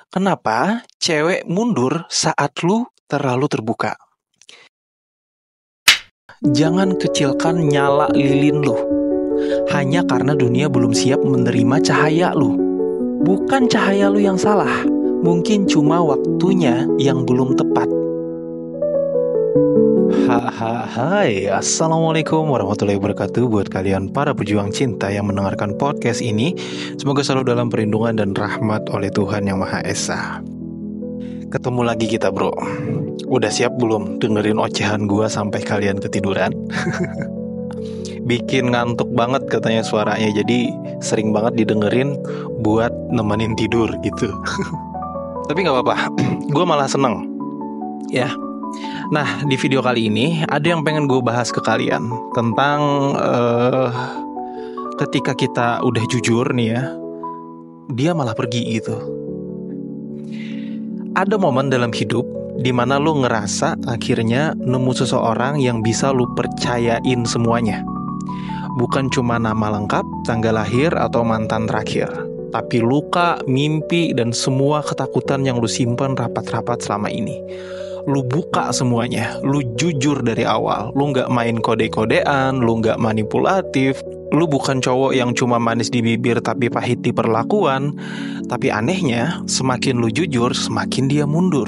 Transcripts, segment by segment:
Kenapa cewek mundur saat lu terlalu terbuka? Jangan kecilkan nyala lilin lu hanya karena dunia belum siap menerima cahaya lu. Bukan cahaya lu yang salah, mungkin cuma waktunya yang belum tepat. Hai, assalamualaikum warahmatullahi wabarakatuh. Buat kalian para pejuang cinta yang mendengarkan podcast ini, semoga selalu dalam perlindungan dan rahmat oleh Tuhan Yang Maha Esa. Ketemu lagi kita bro. Udah siap belum dengerin ocehan gua sampai kalian ketiduran? Bikin ngantuk banget katanya suaranya, jadi sering banget didengerin buat nemenin tidur gitu. Tapi gak apa-apa, gue malah seneng ya. Nah, di video kali ini ada yang pengen gue bahas ke kalian tentang ketika kita udah jujur nih ya, dia malah pergi gitu. Ada momen dalam hidup dimana lu ngerasa akhirnya nemu seseorang yang bisa lu percayain semuanya. Bukan cuma nama lengkap, tanggal lahir, atau mantan terakhir, tapi luka, mimpi, dan semua ketakutan yang lu simpan rapat-rapat selama ini. Lu buka semuanya, lu jujur dari awal, lu gak main kode-kodean, lu gak manipulatif, lu bukan cowok yang cuma manis di bibir tapi pahit di perlakuan. Tapi anehnya, semakin lu jujur, semakin dia mundur.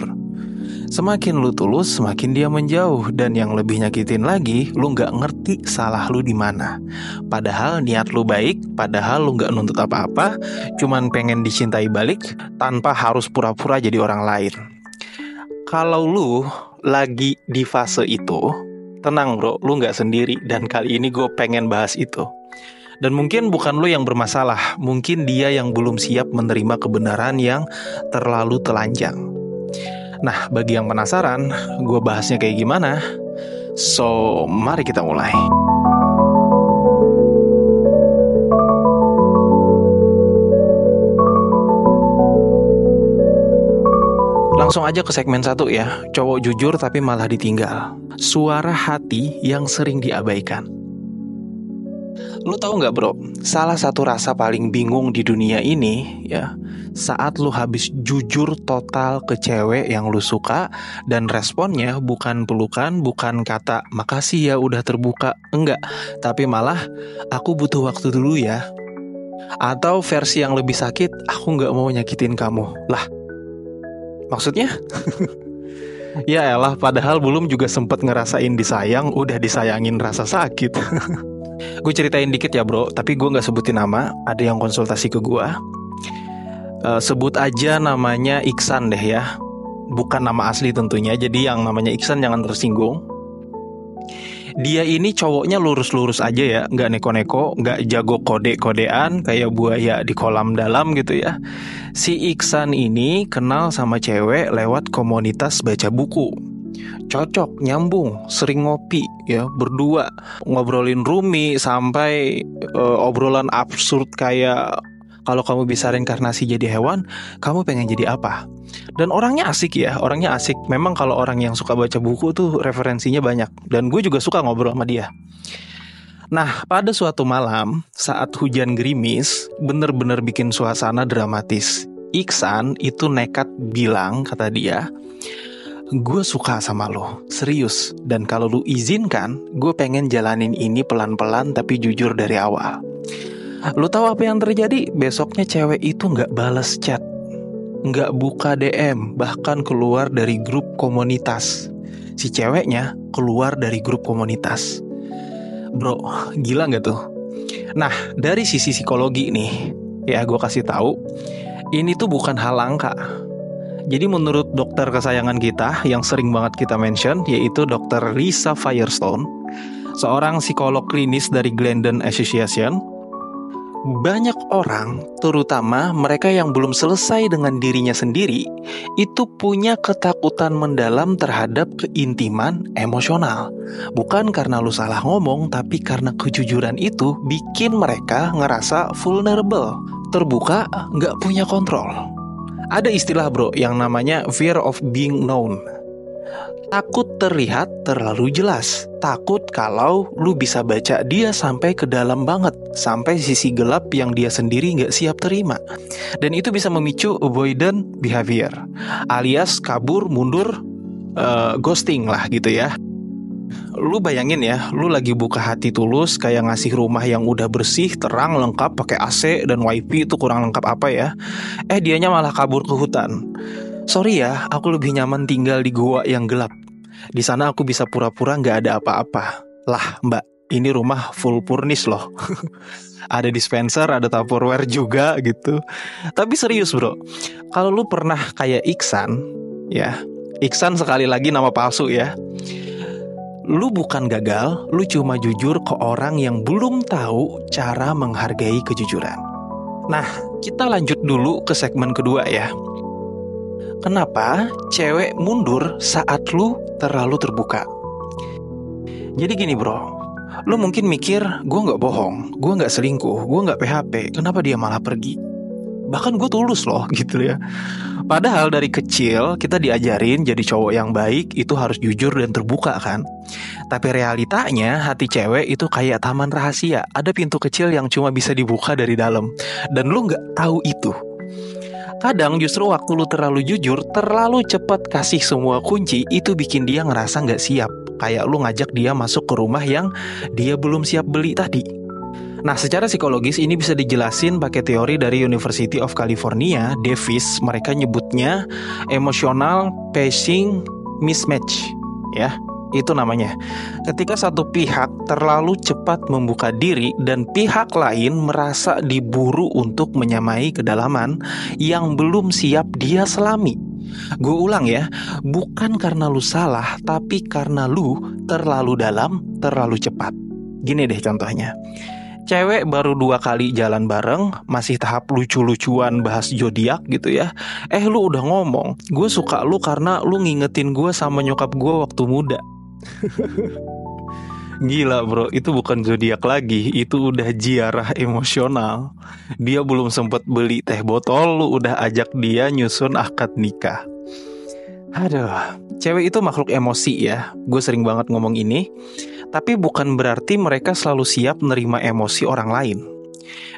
Semakin lu tulus, semakin dia menjauh. Dan yang lebih nyakitin lagi, lu gak ngerti salah lu di mana. Padahal niat lu baik, padahal lu gak nuntut apa-apa, cuman pengen dicintai balik tanpa harus pura-pura jadi orang lain. Kalau lu lagi di fase itu, tenang bro, lu gak sendiri. Dan kali ini gue pengen bahas itu. Dan mungkin bukan lu yang bermasalah, mungkin dia yang belum siap menerima kebenaran yang terlalu telanjang. Nah, bagi yang penasaran, gue bahasnya kayak gimana? So, mari kita mulai. Langsung aja ke segmen 1 ya. Cowok jujur tapi malah ditinggal. Suara hati yang sering diabaikan. Lu tahu nggak bro, salah satu rasa paling bingung di dunia ini ya, saat lu habis jujur total ke cewek yang lu suka dan responnya bukan pelukan, bukan kata makasih ya udah terbuka, enggak, tapi malah aku butuh waktu dulu ya. Atau versi yang lebih sakit, aku nggak mau nyakitin kamu. Lah, maksudnya? Ya elah, padahal belum juga sempet ngerasain disayang, udah disayangin rasa sakit. Gue ceritain dikit ya bro, tapi gue gak sebutin nama. Ada yang konsultasi ke gue, sebut aja namanya Iksan deh ya. Bukan nama asli tentunya, jadi yang namanya Iksan jangan tersinggung. Dia ini cowoknya lurus-lurus aja ya, gak neko-neko, gak jago kode-kodean kayak buaya di kolam dalam gitu ya. Si Iksan ini kenal sama cewek lewat komunitas baca buku. Cocok, nyambung, sering ngopi ya, berdua ngobrolin Rumi sampai obrolan absurd kayak kalau kamu bisa reinkarnasi jadi hewan, kamu pengen jadi apa? Dan orangnya asik ya, orangnya asik. Memang kalau orang yang suka baca buku tuh referensinya banyak. Dan gue juga suka ngobrol sama dia. Nah, pada suatu malam saat hujan gerimis, bener-bener bikin suasana dramatis. Iksan itu nekat bilang, kata dia, gue suka sama lo, serius. Dan kalau lo izinkan, gue pengen jalanin ini pelan-pelan tapi jujur dari awal. Lo tahu apa yang terjadi? Besoknya cewek itu gak balas chat, gak buka DM, bahkan keluar dari grup komunitas. Si ceweknya keluar dari grup komunitas. Bro, gila gak tuh? Nah, dari sisi psikologi nih, ya gue kasih tahu, ini tuh bukan hal langka. Jadi menurut dokter kesayangan kita yang sering banget kita mention, yaitu Dr. Lisa Firestone, seorang psikolog klinis dari Glendon Association, banyak orang, terutama mereka yang belum selesai dengan dirinya sendiri, itu punya ketakutan mendalam terhadap keintiman emosional. Bukan karena lu salah ngomong, tapi karena kejujuran itu bikin mereka ngerasa vulnerable, terbuka, gak punya kontrol. Ada istilah bro yang namanya fear of being known. Takut terlihat terlalu jelas. Takut kalau lu bisa baca dia sampai ke dalam banget, sampai sisi gelap yang dia sendiri nggak siap terima. Dan itu bisa memicu avoidant behavior, alias kabur, mundur, ghosting lah gitu ya. Lu bayangin ya, lu lagi buka hati tulus kayak ngasih rumah yang udah bersih, terang, lengkap, pakai AC dan wifi itu kurang lengkap apa ya. Dianya malah kabur ke hutan. Sorry ya, aku lebih nyaman tinggal di gua yang gelap. Di sana aku bisa pura-pura nggak ada apa-apa. Lah mbak, ini rumah full furnish loh. Ada dispenser, ada Tupperware juga gitu. Tapi serius bro, kalau lu pernah kayak Iksan, ya, Iksan sekali lagi nama palsu ya. Lu bukan gagal, lu cuma jujur ke orang yang belum tahu cara menghargai kejujuran. Nah, kita lanjut dulu ke segmen kedua ya. Kenapa cewek mundur saat lu terlalu terbuka? Jadi gini bro, lu mungkin mikir gue gak bohong, gue gak selingkuh, gue gak PHP, kenapa dia malah pergi? Bahkan gue tulus loh gitu ya. Padahal dari kecil kita diajarin jadi cowok yang baik itu harus jujur dan terbuka kan. Tapi realitanya hati cewek itu kayak taman rahasia. Ada pintu kecil yang cuma bisa dibuka dari dalam. Dan lu gak tahu itu. Kadang justru waktu lu terlalu jujur, terlalu cepat kasih semua kunci, itu bikin dia ngerasa gak siap. Kayak lu ngajak dia masuk ke rumah yang dia belum siap beli tadi. Nah, secara psikologis ini bisa dijelasin pakai teori dari University of California, Davis. Mereka nyebutnya emotional pacing mismatch, ya. Itu namanya. Ketika satu pihak terlalu cepat membuka diri dan pihak lain merasa diburu untuk menyamai kedalaman yang belum siap dia selami. Gue ulang ya, bukan karena lu salah, tapi karena lu terlalu dalam, terlalu cepat. Gini deh contohnya. Cewek baru 2 kali jalan bareng, masih tahap lucu-lucuan bahas zodiak gitu ya. Lu udah ngomong, gue suka lu karena lu ngingetin gue sama nyokap gue waktu muda. Gila bro, itu bukan zodiak lagi, itu udah ziarah emosional. Dia belum sempet beli teh botol, lu udah ajak dia nyusun akad nikah. Aduh, cewek itu makhluk emosi ya. Gue sering banget ngomong ini. Tapi bukan berarti mereka selalu siap menerima emosi orang lain.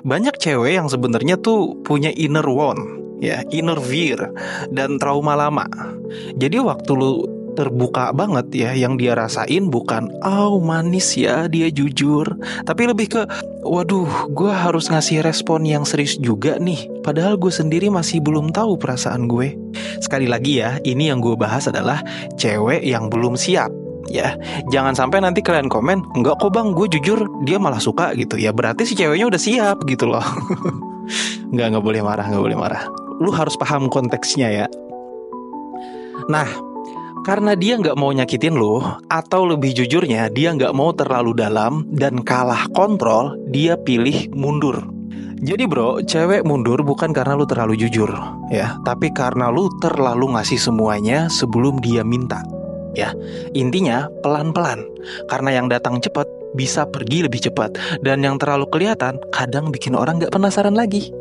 Banyak cewek yang sebenarnya tuh punya inner wound, ya, inner fear dan trauma lama. Jadi waktu lu terbuka banget ya, yang dia rasain bukan manis ya dia jujur, tapi lebih ke waduh, gue harus ngasih respon yang serius juga nih, padahal gue sendiri masih belum tahu perasaan gue. Sekali lagi ya, ini yang gue bahas adalah cewek yang belum siap. Ya, jangan sampai nanti kalian komen, enggak kok bang, gue jujur dia malah suka gitu. Ya berarti si ceweknya udah siap gitu loh. Enggak boleh marah, enggak boleh marah. Lu harus paham konteksnya ya. Nah, karena dia nggak mau nyakitin lu, atau lebih jujurnya dia nggak mau terlalu dalam dan kalah kontrol, dia pilih mundur. Jadi bro, cewek mundur bukan karena lu terlalu jujur ya, tapi karena lu terlalu ngasih semuanya sebelum dia minta. Ya, intinya pelan-pelan. Karena yang datang cepat bisa pergi lebih cepat, dan yang terlalu kelihatan kadang bikin orang gak penasaran lagi.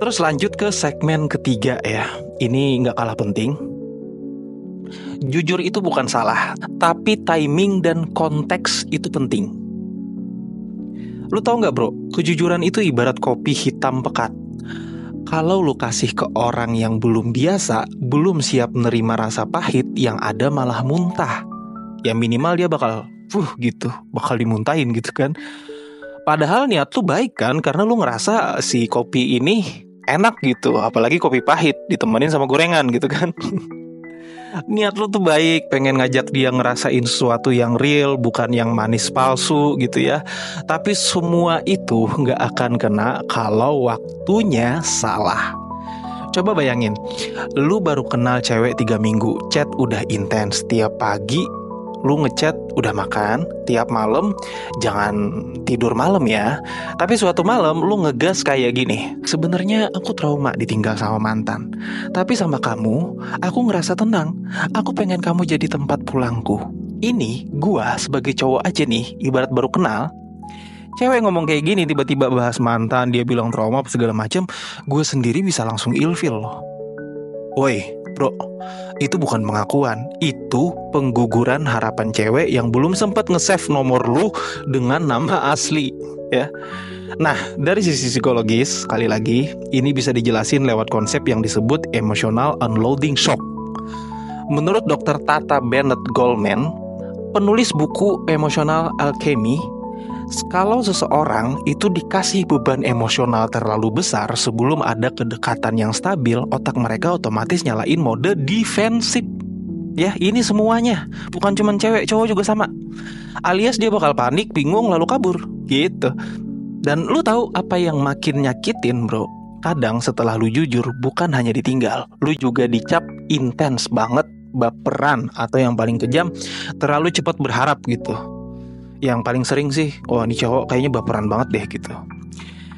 Terus lanjut ke segmen ketiga ya. Ini gak kalah penting. Jujur itu bukan salah, tapi timing dan konteks itu penting. Lu tahu gak bro, kejujuran itu ibarat kopi hitam pekat. Kalau lu kasih ke orang yang belum biasa, belum siap menerima rasa pahit, yang ada malah muntah. Ya minimal dia bakal gitu, bakal dimuntahin gitu kan. Padahal niat lu baik kan, karena lu ngerasa si kopi ini enak gitu. Apalagi kopi pahit ditemenin sama gorengan gitu kan. Niat lu tuh baik, pengen ngajak dia ngerasain sesuatu yang real, bukan yang manis palsu gitu ya. Tapi semua itu gak akan kena kalau waktunya salah. Coba bayangin, lu baru kenal cewek 3 minggu, chat udah intens tiap pagi. Lu ngechat udah makan, tiap malam jangan tidur malam ya. Tapi suatu malam lu ngegas kayak gini, sebenarnya aku trauma ditinggal sama mantan, tapi sama kamu aku ngerasa tenang. Aku pengen kamu jadi tempat pulangku. Ini gua sebagai cowok aja nih, ibarat baru kenal. Cewek ngomong kayak gini, tiba-tiba bahas mantan, dia bilang trauma segala macam, gue sendiri bisa langsung ilfil loh. Woi, Bro, itu bukan pengakuan, itu pengguguran harapan cewek yang belum sempat nge-save nomor lu dengan nama asli, ya. Nah, dari sisi psikologis, sekali lagi, ini bisa dijelasin lewat konsep yang disebut emotional unloading shock. Menurut Dr. Tata Bennett Goldman, penulis buku Emotional Alchemy, kalau seseorang itu dikasih beban emosional terlalu besar sebelum ada kedekatan yang stabil, otak mereka otomatis nyalain mode defensif. Ya, ini semuanya. Bukan cuma cewek, cowok juga sama. Alias dia bakal panik, bingung, lalu kabur. Gitu. Dan lu tahu apa yang makin nyakitin, bro? Kadang setelah lu jujur, bukan hanya ditinggal, lu juga dicap intens banget, baperan, atau yang paling kejam, terlalu cepat berharap gitu. Yang paling sering sih, wah ini cowok kayaknya baperan banget deh gitu.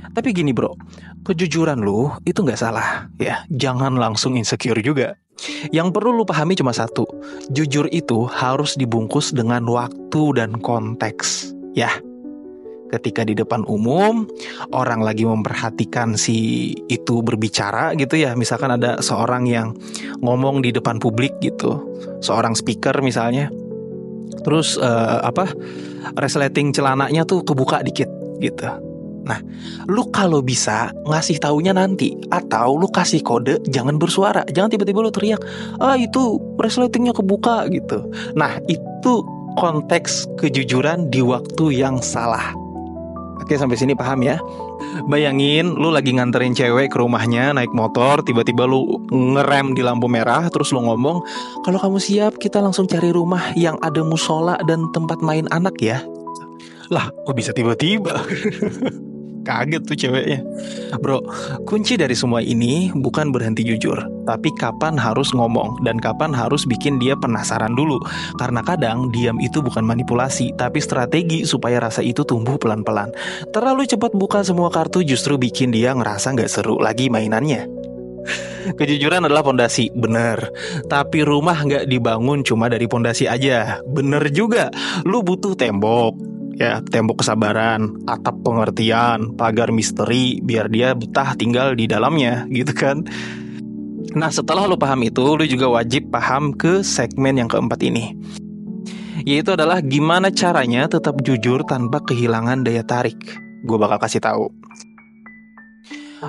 Tapi gini bro, kejujuran lu itu gak salah ya. Jangan langsung insecure juga. Yang perlu lu pahami cuma satu, jujur itu harus dibungkus dengan waktu dan konteks. Ya, ketika di depan umum, orang lagi memperhatikan si itu berbicara gitu ya. Misalkan ada seorang yang ngomong di depan publik gitu, seorang speaker misalnya. Terus resleting celananya tuh kebuka dikit gitu. Nah, lu kalau bisa ngasih taunya nanti, atau lu kasih kode jangan bersuara. Jangan tiba-tiba lu teriak, itu resletingnya kebuka gitu. Nah, itu konteks kejujuran di waktu yang salah. Oke, sampai sini paham ya? Bayangin lu lagi nganterin cewek ke rumahnya naik motor, tiba-tiba lu ngerem di lampu merah, terus lu ngomong, kalau kamu siap kita langsung cari rumah yang ada musola dan tempat main anak ya. Lah, kok bisa tiba-tiba? Kaget tuh ceweknya. Bro, kunci dari semua ini bukan berhenti jujur, tapi kapan harus ngomong dan kapan harus bikin dia penasaran dulu. Karena kadang diam itu bukan manipulasi, tapi strategi supaya rasa itu tumbuh pelan-pelan. Terlalu cepat buka semua kartu justru bikin dia ngerasa gak seru lagi mainannya. Kejujuran adalah pondasi, bener. Tapi rumah gak dibangun cuma dari pondasi aja, bener juga. Lu butuh tembok, ya, tembok kesabaran, atap pengertian, pagar misteri, biar dia betah tinggal di dalamnya, gitu kan. Nah, setelah lu paham itu, lu juga wajib paham ke segmen yang keempat ini, yaitu adalah gimana caranya tetap jujur tanpa kehilangan daya tarik. Gue bakal kasih tahu.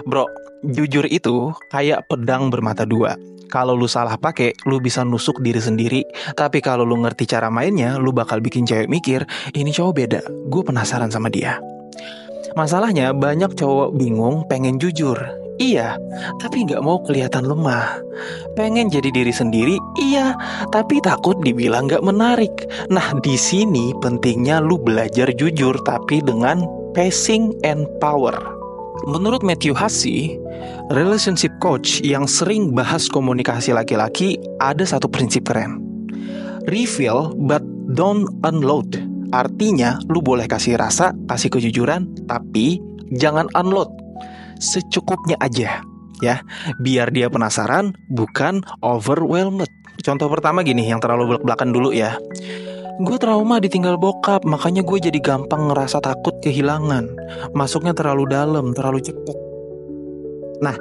Bro, jujur itu kayak pedang bermata dua. Kalau lu salah pakai, lu bisa nusuk diri sendiri. Tapi kalau lu ngerti cara mainnya, lu bakal bikin cewek mikir, ini cowok beda, gue penasaran sama dia. Masalahnya banyak cowok bingung pengen jujur. Iya, tapi gak mau kelihatan lemah. Pengen jadi diri sendiri, iya, tapi takut dibilang gak menarik. Nah, di sini pentingnya lu belajar jujur, tapi dengan pacing and power. Menurut Matthew Hussey, relationship coach yang sering bahas komunikasi laki-laki, ada satu prinsip keren. Reveal but don't unload. Artinya, lu boleh kasih rasa, kasih kejujuran, tapi jangan unload. Secukupnya aja, ya. Biar dia penasaran, bukan overwhelmed. Contoh pertama gini, yang terlalu belak-belakan dulu ya. Gue trauma ditinggal bokap, makanya gue jadi gampang ngerasa takut kehilangan. Masuknya terlalu dalam, terlalu cepet. Nah,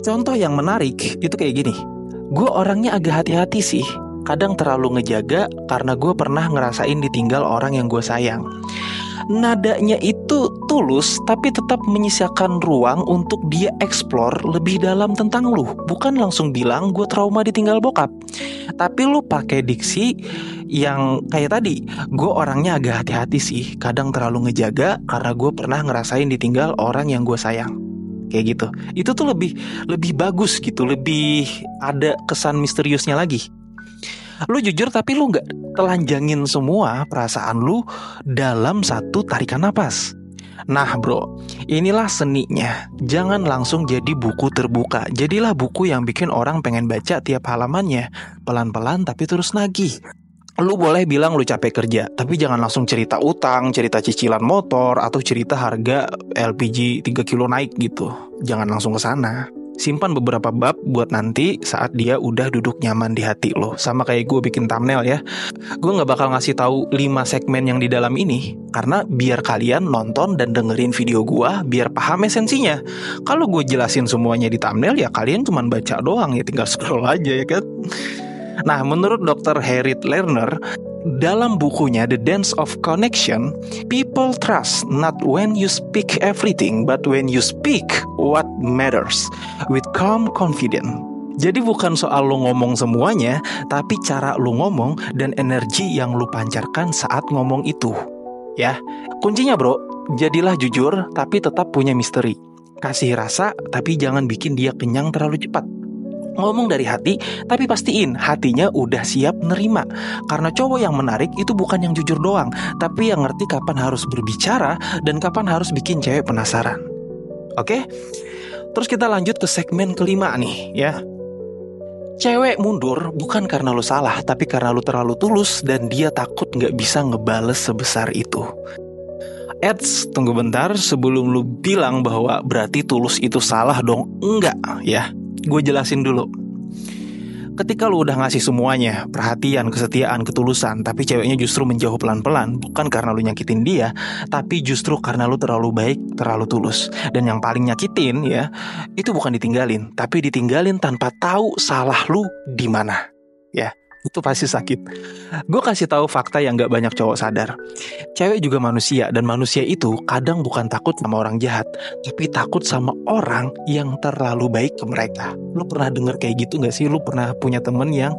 contoh yang menarik itu kayak gini. Gue orangnya agak hati-hati sih. Kadang terlalu ngejaga karena gue pernah ngerasain ditinggal orang yang gue sayang. Nadanya itu tulus, tapi tetap menyisakan ruang untuk dia explore lebih dalam tentang lu. Bukan langsung bilang gue trauma ditinggal bokap, tapi lu pakai diksi yang kayak tadi, gue orangnya agak hati-hati sih. Kadang terlalu ngejaga karena gue pernah ngerasain ditinggal orang yang gue sayang. Kayak gitu. Itu tuh lebih bagus gitu, lebih ada kesan misteriusnya lagi. Lu jujur tapi lu gak telanjangin semua perasaan lu dalam satu tarikan napas. Nah bro, inilah seninya. Jangan langsung jadi buku terbuka. Jadilah buku yang bikin orang pengen baca tiap halamannya. Pelan-pelan tapi terus nagih. Lu boleh bilang lu capek kerja, tapi jangan langsung cerita utang, cerita cicilan motor, atau cerita harga LPG 3 kilo naik gitu. Jangan langsung ke sana. Simpan beberapa bab buat nanti saat dia udah duduk nyaman di hati lo. Sama kayak gue bikin thumbnail ya. Gue gak bakal ngasih tahu 5 segmen yang di dalam ini, karena biar kalian nonton dan dengerin video gue, biar paham esensinya. Kalau gue jelasin semuanya di thumbnail, ya kalian cuma baca doang ya, tinggal scroll aja ya kan. Nah, menurut Dr. Harriet Lerner, dalam bukunya The Dance of Connection, people trust not when you speak everything, but when you speak what matters with calm confidence. Jadi bukan soal lu ngomong semuanya, tapi cara lu ngomong dan energi yang lu pancarkan saat ngomong itu. Ya, kuncinya bro, jadilah jujur tapi tetap punya misteri. Kasih rasa tapi jangan bikin dia kenyang terlalu cepat. Ngomong dari hati, tapi pastiin hatinya udah siap nerima. Karena cowok yang menarik itu bukan yang jujur doang, tapi yang ngerti kapan harus berbicara dan kapan harus bikin cewek penasaran. Oke? Terus kita lanjut ke segmen kelima nih ya. Cewek mundur bukan karena lu salah, tapi karena lu terlalu tulus dan dia takut gak bisa ngebales sebesar itu. Eits, tunggu bentar, sebelum lu bilang bahwa berarti tulus itu salah dong. Enggak ya. Gue jelasin dulu. Ketika lu udah ngasih semuanya, perhatian, kesetiaan, ketulusan, tapi ceweknya justru menjauh pelan-pelan, bukan karena lu nyakitin dia, tapi justru karena lu terlalu baik, terlalu tulus. Dan yang paling nyakitin ya, itu bukan ditinggalin, tapi ditinggalin tanpa tahu salah lu di mana. Ya, itu pasti sakit. Gue kasih tahu fakta yang gak banyak cowok sadar. Cewek juga manusia, dan manusia itu kadang bukan takut sama orang jahat, tapi takut sama orang yang terlalu baik ke mereka. Lu pernah denger kayak gitu gak sih? Lu pernah punya temen yang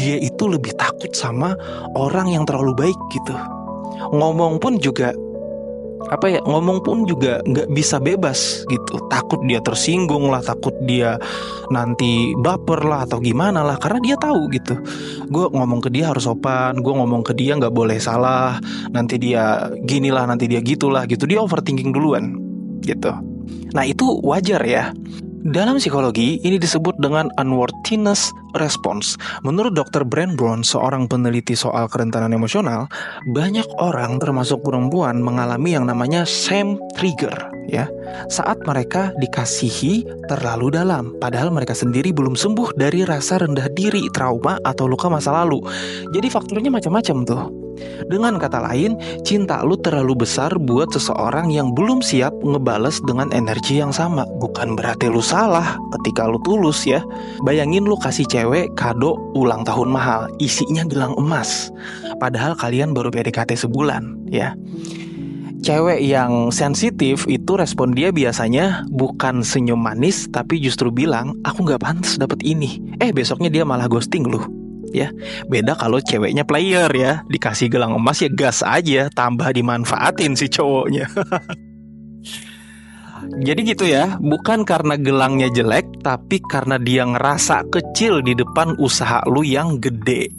dia itu lebih takut sama orang yang terlalu baik gitu. Ngomong pun juga nggak bisa bebas gitu. Takut dia tersinggung lah, takut dia nanti baper lah atau gimana lah, karena dia tahu gitu, gue ngomong ke dia harus sopan, gue ngomong ke dia nggak boleh salah, nanti dia ginilah, nanti dia gitulah gitu. Dia overthinking duluan gitu. Nah itu wajar ya. Dalam psikologi, ini disebut dengan unworthiness response. Menurut Dr. Brent Brown, seorang peneliti soal kerentanan emosional, banyak orang termasuk perempuan mengalami yang namanya shame trigger ya. Saat mereka dikasihi terlalu dalam, padahal mereka sendiri belum sembuh dari rasa rendah diri, trauma, atau luka masa lalu. Jadi faktornya macam-macam tuh. Dengan kata lain, cinta lu terlalu besar buat seseorang yang belum siap ngebales dengan energi yang sama. Bukan berarti lu salah ketika lu tulus ya. Bayangin lu kasih cewek kado ulang tahun mahal, isinya gelang emas, padahal kalian baru PDKT sebulan ya. Cewek yang sensitif itu respon dia biasanya bukan senyum manis, tapi justru bilang, aku gak pantas dapet ini. Besoknya dia malah ghosting lu ya. Beda kalau ceweknya player ya, dikasih gelang emas ya gas aja, tambah dimanfaatin si cowoknya. Jadi gitu ya, bukan karena gelangnya jelek, tapi karena dia ngerasa kecil di depan usaha lu yang gede.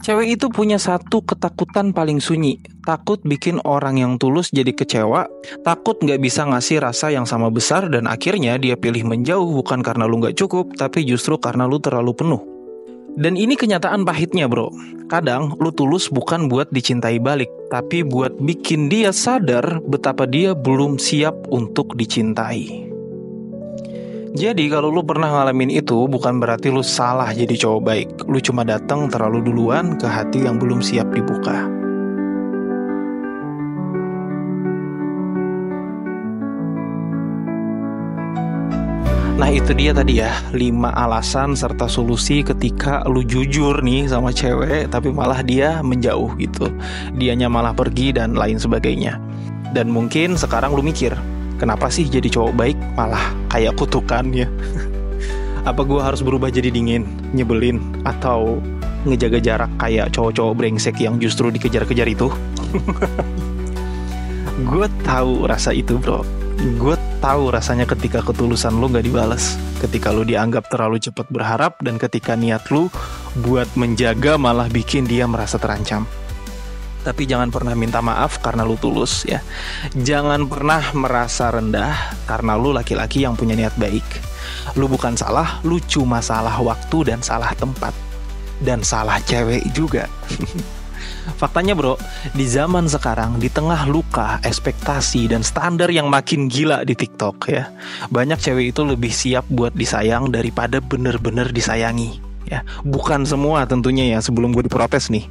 Cewek itu punya satu ketakutan paling sunyi, takut bikin orang yang tulus jadi kecewa, takut gak bisa ngasih rasa yang sama besar, dan akhirnya dia pilih menjauh bukan karena lu gak cukup, tapi justru karena lu terlalu penuh. Dan ini kenyataan pahitnya bro. Kadang lu tulus bukan buat dicintai balik, tapi buat bikin dia sadar betapa dia belum siap untuk dicintai. Jadi kalau lu pernah ngalamin itu, bukan berarti lu salah jadi cowok baik. Lu cuma datang terlalu duluan ke hati yang belum siap dibuka. Nah itu dia tadi ya, 5 alasan serta solusi ketika lu jujur nih sama cewek, tapi malah dia menjauh gitu. Dianya malah pergi dan lain sebagainya. Dan mungkin sekarang lu mikir, kenapa sih jadi cowok baik malah kayak kutukan ya? Apa gue harus berubah jadi dingin, nyebelin, atau ngejaga jarak kayak cowok-cowok brengsek yang justru dikejar-kejar itu? Gue tahu rasa itu bro. Gue tahu rasanya ketika ketulusan lu gak dibalas, ketika lu dianggap terlalu cepat berharap, dan ketika niat lu buat menjaga malah bikin dia merasa terancam. Tapi jangan pernah minta maaf karena lu tulus ya. Jangan pernah merasa rendah karena lu laki-laki yang punya niat baik. Lu bukan salah, lu cuma salah waktu dan salah tempat. Dan salah cewek juga. Faktanya bro, di zaman sekarang, di tengah luka, ekspektasi, dan standar yang makin gila di TikTok ya, banyak cewek itu lebih siap buat disayang daripada bener-bener disayangi ya. Bukan semua tentunya ya, sebelum gue diprotes nih.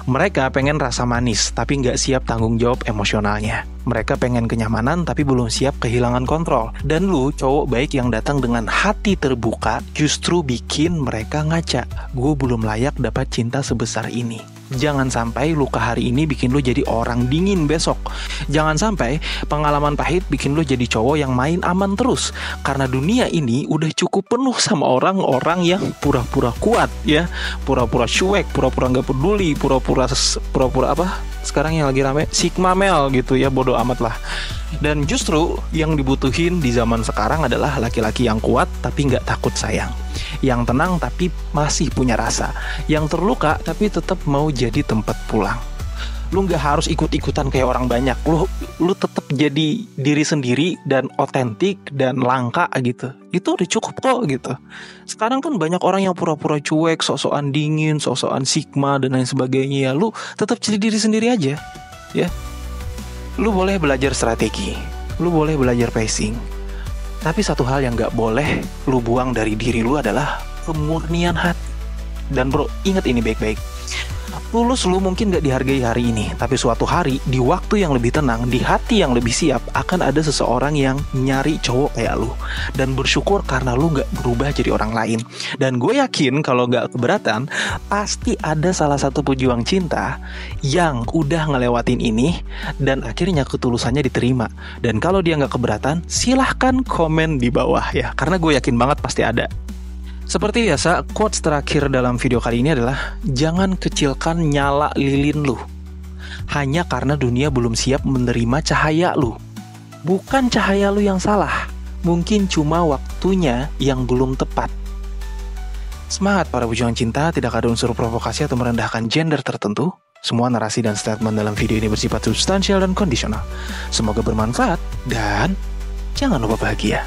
Mereka pengen rasa manis, tapi nggak siap tanggung jawab emosionalnya. Mereka pengen kenyamanan, tapi belum siap kehilangan kontrol. Dan lu, cowok baik yang datang dengan hati terbuka, justru bikin mereka ngaca. Gue belum layak dapat cinta sebesar ini. Jangan sampai luka hari ini bikin lu jadi orang dingin besok. Jangan sampai pengalaman pahit bikin lu jadi cowok yang main aman terus. Karena dunia ini udah cukup penuh sama orang-orang yang pura-pura kuat ya, pura-pura cuek, pura-pura gak peduli, pura-pura apa? Sekarang yang lagi rame Sigma male gitu ya, bodoh amat lah. Dan justru yang dibutuhin di zaman sekarang adalah laki-laki yang kuat tapi gak takut sayang, yang tenang tapi masih punya rasa, yang terluka tapi tetap mau jadi tempat pulang. Lu gak harus ikut-ikutan kayak orang banyak. Lu tetap jadi diri sendiri dan otentik dan langka gitu. Itu udah cukup kok gitu. Sekarang kan banyak orang yang pura-pura cuek, sok-sokan dingin, sok-sokan sigma dan lain sebagainya. Ya lu tetap jadi diri sendiri aja ya. Lu boleh belajar strategi, lu boleh belajar pacing, tapi satu hal yang gak boleh lu buang dari diri lu adalah kemurnian hati. Dan bro, ingat ini baik-baik. Lulus lu mungkin gak dihargai hari ini, tapi suatu hari, di waktu yang lebih tenang, di hati yang lebih siap, akan ada seseorang yang nyari cowok kayak lu. Dan bersyukur karena lu gak berubah jadi orang lain. Dan gue yakin kalau gak keberatan, pasti ada salah satu pejuang cinta yang udah ngelewatin ini, dan akhirnya ketulusannya diterima. Dan kalau dia gak keberatan, silahkan komen di bawah ya, karena gue yakin banget pasti ada. Seperti biasa, quotes terakhir dalam video kali ini adalah jangan kecilkan nyala lilin lu hanya karena dunia belum siap menerima cahaya lu. Bukan cahaya lu yang salah, mungkin cuma waktunya yang belum tepat. Semangat para pejuang cinta, tidak ada unsur provokasi atau merendahkan gender tertentu. Semua narasi dan statement dalam video ini bersifat substansial dan kondisional. Semoga bermanfaat dan jangan lupa bahagia.